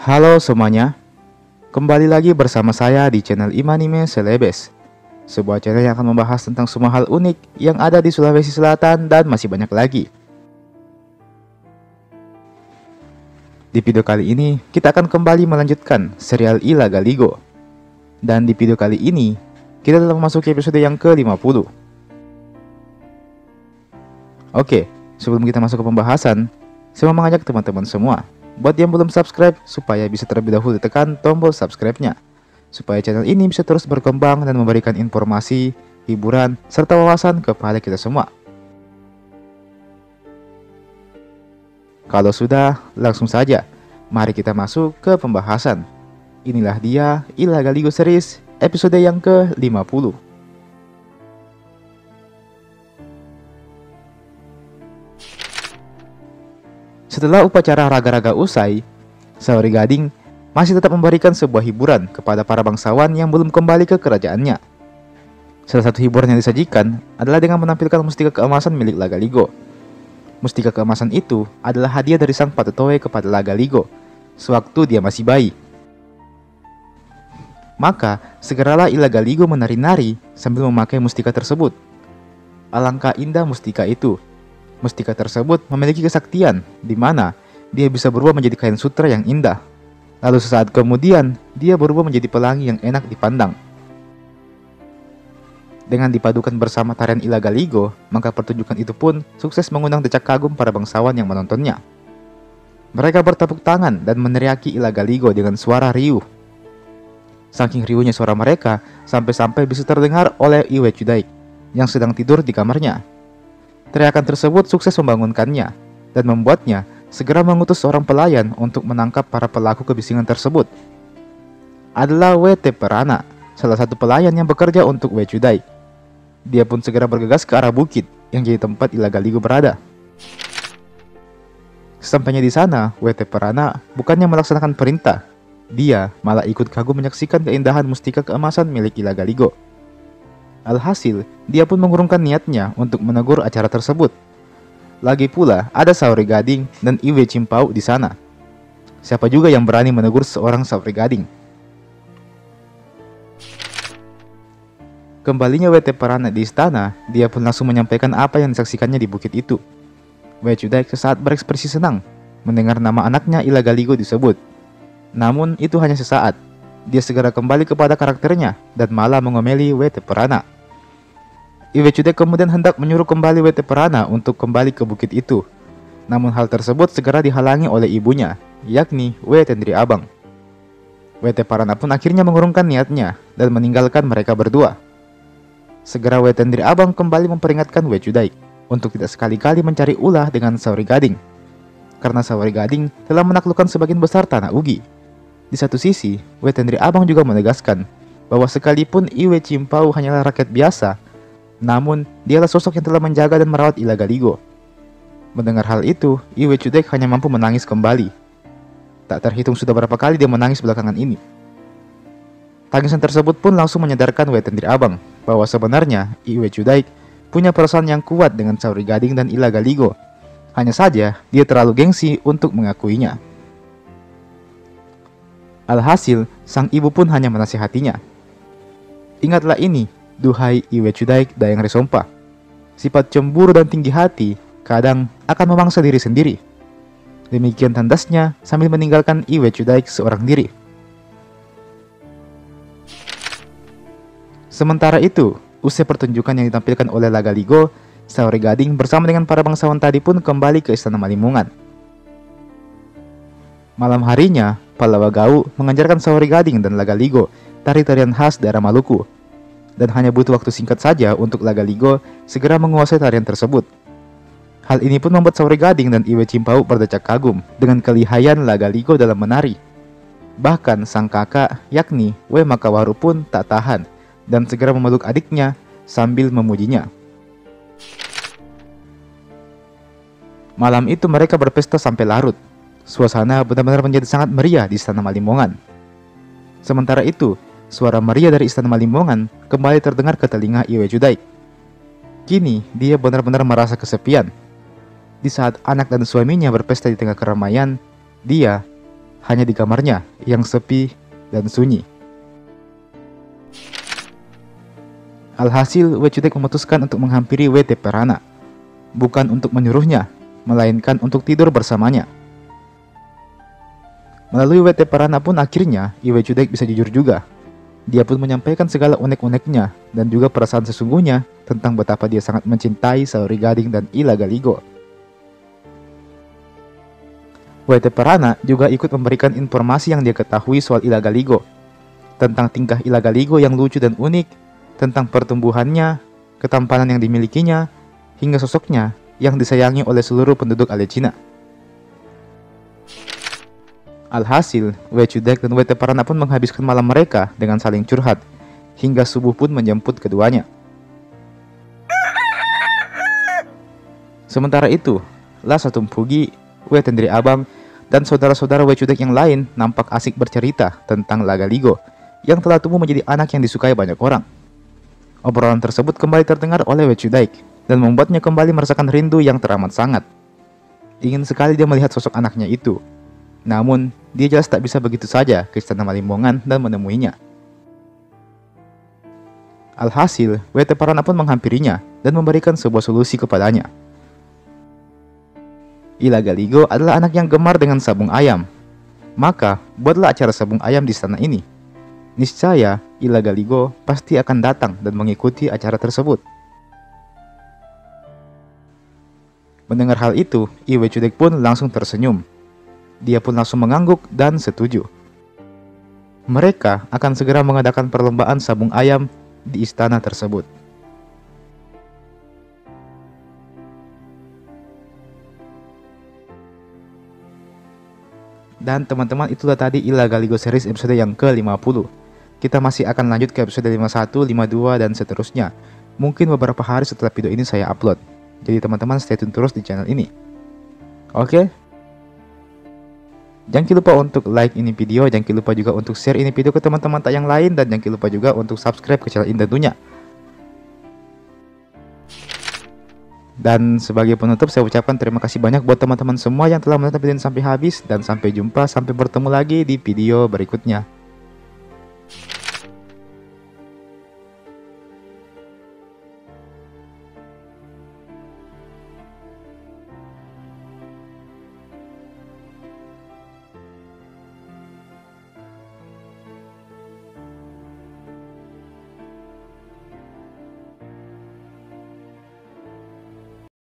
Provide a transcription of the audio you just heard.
Halo semuanya, kembali lagi bersama saya di channel Imanime Celebes, sebuah channel yang akan membahas tentang semua hal unik yang ada di Sulawesi Selatan dan masih banyak lagi. Di video kali ini, kita akan kembali melanjutkan serial Ila Galigo. Dan di video kali ini, kita telah memasuki episode yang ke-50. Oke, sebelum kita masuk ke pembahasan, saya mau mengajak teman-teman semua buat yang belum subscribe, supaya bisa terlebih dahulu tekan tombol subscribe-nya, supaya channel ini bisa terus berkembang dan memberikan informasi, hiburan, serta wawasan kepada kita semua. Kalau sudah, langsung saja, mari kita masuk ke pembahasan. Inilah dia Ila Galigo Series episode yang ke-50. Setelah upacara raga-raga usai, Saori Gading masih tetap memberikan sebuah hiburan kepada para bangsawan yang belum kembali ke kerajaannya. Salah satu hiburan yang disajikan adalah dengan menampilkan mustika keemasan milik Lagaligo. Mustika keemasan itu adalah hadiah dari sang Patetoe kepada Lagaligo sewaktu dia masih bayi. Maka, segeralah Ila Galigo menari-nari sambil memakai mustika tersebut. Alangkah indah mustika itu. Mustika tersebut memiliki kesaktian di mana dia bisa berubah menjadi kain sutra yang indah. Lalu sesaat kemudian, dia berubah menjadi pelangi yang enak dipandang. Dengan dipadukan bersama tarian Ila Galigo, maka pertunjukan itu pun sukses mengundang decak kagum para bangsawan yang menontonnya. Mereka bertepuk tangan dan meneriaki Ila Galigo dengan suara riuh. Saking riuhnya suara mereka, sampai-sampai bisa terdengar oleh Iwe Chudai yang sedang tidur di kamarnya. Teriakan tersebut sukses membangunkannya dan membuatnya segera mengutus seorang pelayan untuk menangkap para pelaku kebisingan tersebut. Adalah W.T. Perana, salah satu pelayan yang bekerja untuk W. Chudai. Dia pun segera bergegas ke arah bukit yang jadi tempat Ila Galigo berada. Sesampainya di sana, W.T. Perana bukannya melaksanakan perintah, dia malah ikut kagum menyaksikan keindahan mustika keemasan milik Ila Galigo. Alhasil, dia pun mengurungkan niatnya untuk menegur acara tersebut. Lagi pula, ada Saori Gading dan Iwe Cimpau di sana. Siapa juga yang berani menegur seorang Saori Gading? Kembalinya W.T. Perana di istana, dia pun langsung menyampaikan apa yang disaksikannya di bukit itu. W. Chudai sesaat berekspresi senang mendengar nama anaknya Ila Galigo disebut. Namun, itu hanya sesaat. Dia segera kembali kepada karakternya dan malah mengomeli W.T. Perana. Iwe Chudai kemudian hendak menyuruh kembali W.T. Perana untuk kembali ke bukit itu. Namun hal tersebut segera dihalangi oleh ibunya, yakni W. Tendri Abang. W.T. Perana pun akhirnya mengurungkan niatnya dan meninggalkan mereka berdua. Segera W. Tendri Abang kembali memperingatkan W. Chudai untuk tidak sekali-kali mencari ulah dengan Saori Gading, karena Saori Gading telah menaklukkan sebagian besar tanah Ugi. Di satu sisi, W. Tendri Abang juga menegaskan bahwa sekalipun Iwe Cimpau hanyalah rakyat biasa, namun dialah sosok yang telah menjaga dan merawat Ila Galigo. Mendengar hal itu, Iwe Chudai hanya mampu menangis kembali. Tak terhitung sudah berapa kali dia menangis belakangan ini. Tangisan tersebut pun langsung menyadarkan W. Tendri Abang bahwa sebenarnya Iwe Chudai punya perasaan yang kuat dengan Saori Gading dan Ila Galigo. Hanya saja dia terlalu gengsi untuk mengakuinya. Alhasil, sang ibu pun hanya menasihatinya. Ingatlah ini, duhai Iwe Chudai Dayang Resompa. Sifat cemburu dan tinggi hati kadang akan memangsa diri sendiri. Demikian tandasnya sambil meninggalkan Iwe Chudai seorang diri. Sementara itu, usai pertunjukan yang ditampilkan oleh Lagaligo, Saori Gading bersama dengan para bangsawan tadi pun kembali ke Istana Malimungan. Malam harinya, Pallawa Gau mengajarkan Saori Gading dan Lagaligo tari-tarian khas daerah Maluku. Dan hanya butuh waktu singkat saja untuk Lagaligo segera menguasai tarian tersebut. Hal ini pun membuat Saori Gading dan Iwe Cimpau berdecak kagum dengan kelihayan Lagaligo dalam menari. Bahkan sang kakak, yakni W. Makawaru pun tak tahan dan segera memeluk adiknya sambil memujinya. Malam itu mereka berpesta sampai larut. Suasana benar-benar menjadi sangat meriah di Istana Malimongan. Sementara itu, suara meriah dari Istana Malimongan kembali terdengar ke telinga Iwe Chudai. Kini, dia benar-benar merasa kesepian. Di saat anak dan suaminya berpesta di tengah keramaian, dia hanya di kamarnya yang sepi dan sunyi. Alhasil, Wei Chudek memutuskan untuk menghampiri Wei Teperana, bukan untuk menyuruhnya, melainkan untuk tidur bersamanya. Melalui Wei Teperana pun akhirnya Wei Chudek bisa jujur juga. Dia pun menyampaikan segala unek-uneknya dan juga perasaan sesungguhnya tentang betapa dia sangat mencintai Saori Gading dan Ila Galigo. Wei Teperana juga ikut memberikan informasi yang dia ketahui soal Ila Galigo, tentang tingkah Ila Galigo yang lucu dan unik, tentang pertumbuhannya, ketampanan yang dimilikinya, hingga sosoknya yang disayangi oleh seluruh penduduk Alecina. Alhasil, Wei Chudek dan Wei Teperana pun menghabiskan malam mereka dengan saling curhat, hingga subuh pun menjemput keduanya. Sementara itu, La Satumpugi, Wei Tendri Abang, dan saudara-saudara Wei Chudek yang lain nampak asik bercerita tentang La Galigo yang telah tumbuh menjadi anak yang disukai banyak orang. Obrolan tersebut kembali terdengar oleh Wei Chudek dan membuatnya kembali merasakan rindu yang teramat sangat. Ingin sekali dia melihat sosok anaknya itu. Namun, dia jelas tak bisa begitu saja ke Istana Malimbongan dan menemuinya. Alhasil, Wei Teperana pun menghampirinya dan memberikan sebuah solusi kepadanya. Ila Galigo adalah anak yang gemar dengan sabung ayam. Maka, buatlah acara sabung ayam di istana ini. Niscaya, Ila Galigo pasti akan datang dan mengikuti acara tersebut. Mendengar hal itu, Wei Chudek pun langsung tersenyum. Dia pun langsung mengangguk dan setuju. Mereka akan segera mengadakan perlombaan sabung ayam di istana tersebut. Dan teman-teman, itulah tadi Ila Galigo series episode yang ke-50. Kita masih akan lanjut ke episode 51, 52, dan seterusnya. Mungkin beberapa hari setelah video ini saya upload. Jadi teman-teman stay tune terus di channel ini. Oke? Jangan lupa untuk like ini video, jangan lupa juga untuk share ini video ke teman-teman tak yang lain, dan jangan lupa juga untuk subscribe ke channel ini tentunya. Dan sebagai penutup, saya ucapkan terima kasih banyak buat teman-teman semua yang telah menonton video ini sampai habis, dan sampai jumpa, sampai bertemu lagi di video berikutnya.